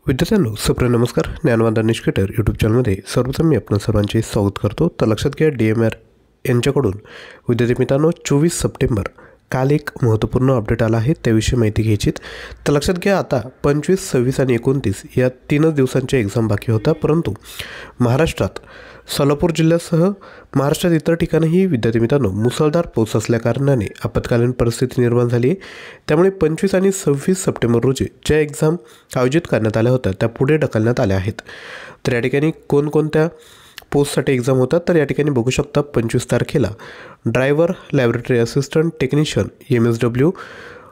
विद्यार्थ्यांनो सुप्र नमस्कार. ज्ञानवान निष्केटर यूट्यूब चॅनलमध्ये सर्वप्रथम मी आपणा सर्वांचे स्वागत करतो. तर लक्षात घ्या, DMR यांच्याकडून विद्यार्थी मित्रांनो 24 सप्टेंबर काल एक महत्त्वपूर्ण अपडेट आला आहे, त्याविषयी माहिती घ्यायची. तर लक्षात घ्या, आता 25, 26 आणि 29 या 3 दिवसांच्या एक्झाम बाकी होता, परंतु महाराष्ट्रात सोलापूर जिल्ह्यासह महाराष्ट्रात इतर ठिकाणीही विद्यार्थी मित्रांनो मुसळधार पाऊस असल्याकारणाने आपत्कालीन परिस्थिती निर्माण झाली आहे. त्यामुळे 25 आणि 26 सप्टेंबर रोजी ज्या एक्झाम आयोजित करण्यात आल्या होत्या त्या पुढे ढकलण्यात आल्या आहेत. तर या ठिकाणी कोणकोणत्या पोस्टसाठी एक्झाम होतात तर या ठिकाणी बघू शकता. 25 तारखेला driver, laboratory assistant, technician, MSW,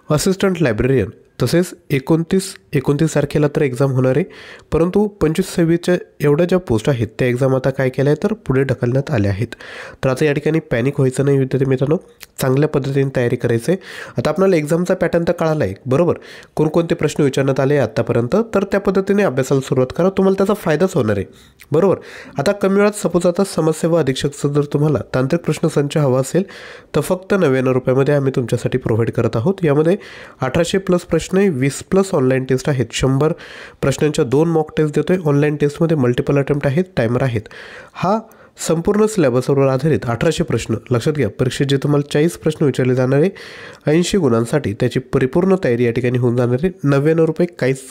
assistant librarian, तसेच 29 तारखेला तर एक्झाम होणार आहे, परंतु 25-26च्या एवढ्या ज्या पोस्ट आहेत त्या एक्झाम आता काय केल्या आहे तर पुढे ढकलण्यात आल्या आहेत. तर आता या ठिकाणी पॅनिक व्हायचं नाही विद्यार्थी मित्रांनो, चांगल्या पद्धतीने तयारी करायचं आहे. आता आपल्याला एक्झामचा पॅटर्न तर कळाला आहे बरोबर, कोणकोणते प्रश्न विचारण्यात आले आत्तापर्यंत, तर त्या पद्धतीने अभ्यासाला सुरुवात करा, तुम्हाला त्याचा फायदाच होणार आहे बरोबर. आता कमी वेळात सपोज आता समाजसेवा अधीक्षकचा जर तुम्हाला तांत्रिक प्रश्नसंच हवा असेल तर फक्त 99 रुपयामध्ये आम्ही तुमच्यासाठी प्रोव्हाइड करत आहोत. यामध्ये 1800+ प्रश्न, 20+ ऑनलाईन टेस्ट आहेत, 100 प्रश्नांच्या 2 मॉक टेस्ट देतोय. ऑनलाईन टेस्टमध्ये मल्टिपल अटेम्प्ट आहेत, टायमर आहेत. हा संपूर्ण सिलेबसवर आधारित 1800 प्रश्न. लक्षात घ्या, परीक्षेत जे तुम्हाला 40 प्रश्न विचारले जाणार आहे 80 गुणांसाठी, त्याची परिपूर्ण तयारी या ठिकाणी होऊन जाणार आहे. 99 रुपये काहीच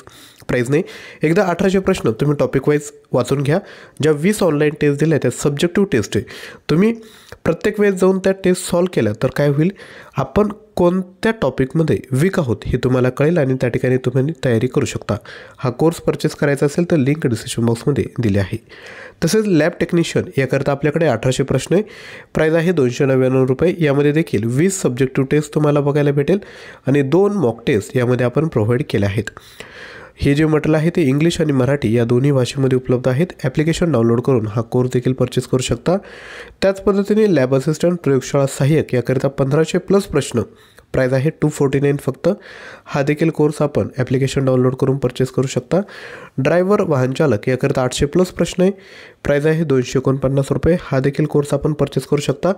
प्राईज नाही. एकदा 1800 प्रश्न तुम्ही टॉपिक वाईज वाचून घ्या. ज्या 20 ऑनलाईन टेस्ट दिल्या त्या सब्जेक्टिव्ह टेस्ट आहे, तुम्ही प्रत्येक वेळेस जाऊन त्या टेस्ट सॉल्व केल्या तर काय होईल, आपण कोणत्या टॉपिकमध्ये वीक आहोत हे तुम्हाला कळेल आणि त्या ठिकाणी तुम्ही तयारी करू शकता. हा कोर्स परचेस करायचा असेल तर लिंक डिस्क्रिप्शन बॉक्समध्ये दिली आहे. तसेच लॅब टेक्निशियन याकरता आपल्याकडे 1800 प्रश्न आहे, प्राईज आहे 299 रुपये. यामध्ये देखील 20 सब्जेक्टिव्ह टेस्ट तुम्हाला बघायला भेटेल आणि 2 मॉक टेस्ट यामध्ये आपण प्रोव्हाइड केले आहेत. हे जे मटेरियल आहे ते इंग्लिश आणि मराठी या दोन्ही भाषेमध्ये उपलब्ध आहेत. ॲप्लिकेशन डाउनलोड करून हा कोर्स देखील परचेस करू शकता. त्याच पद्धतीने लॅब असिस्टंट, प्रयोगशाळा सहाय्यक याकरिता 1500+ प्रश्न, प्राईज आहे 249 फक्त. हा देखील कोर्स आपण ॲप्लिकेशन डाउनलोड करून परचेस करू शकता. ड्रायव्हर, वाहन चालक याकरिता 800+ प्रश्न आहे, प्राईज आहे 249 रुपये. हा देखील कोर्स आपण परचेस करू शकता.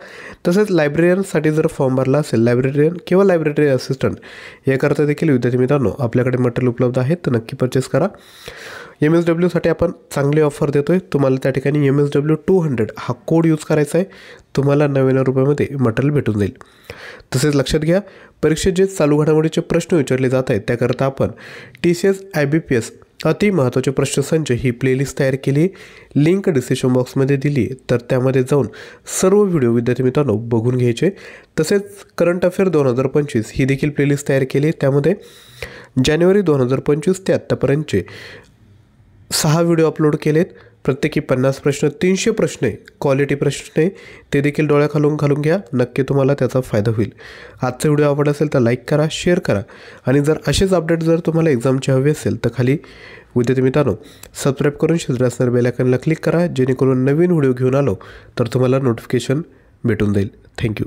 तसेच लायब्रेरियनसाठी जर फॉर्म भरला असेल, लायब्रेरियन किंवा लायब्ररी असिस्टंट याकरता देखील विद्यार्थी मित्रांनो आपल्याकडे मटेरियल उपलब्ध आहेत, तर नक्की परचेस करा. MSWसाठी आपण चांगली ऑफर देतो आहे. तुम्हाला त्या ठिकाणी MSW 200 हा कोड यूज करायचा आहे, तुम्हाला 99 रुपयामध्ये मटेरियल भेटून जाईल. तसेच लक्षात घ्या, परीक्षेत जे चालू घडामोडीचे प्रश्न विचारले जात आहेत त्याकरता आपण TCS IBPS अति महत्त्वाचे प्रश्नसंच ही प्लेलिस्ट तयार केली, लिंक डिस्क्रिप्शन बॉक्समध्ये दिली, तर त्यामध्ये जाऊन सर्व व्हिडिओ विद्यार्थी मित्रांनो बघून घ्यायचे. तसेच करंट अफेअर 2025 ही देखील प्लेलिस्ट तयार केली, त्यामध्ये जानेवारी 2025 ते आत्तापर्यंतचे 6 व्हिडिओ अपलोड केलेत. प्रत्येकी 50 प्रश्न, 300 प्रश्न आहे, क्वालिटी प्रश्न आहे, ते देखील डोळ्याखालून घालून घ्या, नक्की तुम्हाला त्याचा फायदा होईल. आजचा व्हिडिओ आवडला असेल तर लाईक करा, शेअर करा आणि जर असेच अपडेट जर तुम्हाला एक्झामचे हवे असेल तर खाली विद्यार्थी मित्रांनो सबस्क्राईब करून शेजारी असणाऱ्या बेल आयकॉनला क्लिक करा, जेणेकरून नवीन व्हिडिओ घेऊन आलो तर तुम्हाला नोटिफिकेशन भेटून जाईल. थँक्यू.